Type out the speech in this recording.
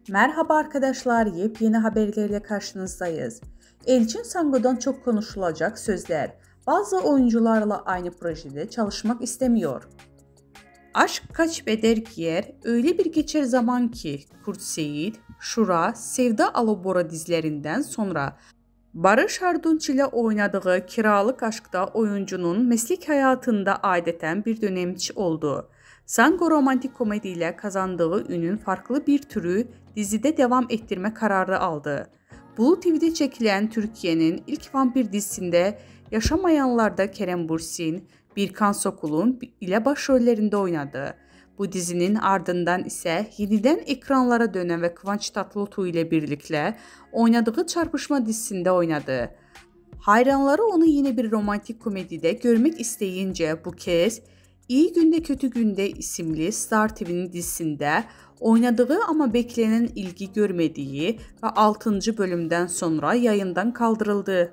Merhaba arkadaşlar, yepyeni haberlerle karşınızdayız. Elçin Sango'dan çok konuşulacak sözler. Bazı oyuncularla aynı projede çalışmak istemiyor. Aşk kaç beder giyer, öyle bir geçer zaman ki Kurt Seyit, Şura, Sevda Alabora dizilerinden sonra Barış Arduç ile oynadığı Kiralık Aşk'ta oyuncunun meslek hayatında adeten bir dönemçi oldu. Sango romantik komedi ile kazandığı ünün farklı bir türü dizide devam ettirme kararı aldı. Blue TV'de çekilen Türkiye'nin ilk vampir dizisinde Yaşamayanlar'da Kerem Bürsin, Birkan Sokul'un ile başrollerinde oynadı. Bu dizinin ardından ise yeniden ekranlara dönen ve Kıvanç Tatlıtuğ ile birlikte oynadığı Çarpışma dizisinde oynadı. Hayranları onu yine bir romantik komedide görmek isteyince bu kez İyi Günde Kötü Günde isimli Star TV'nin dizisinde oynadığı ama beklenen ilgi görmediği ve 6. bölümden sonra yayından kaldırıldı.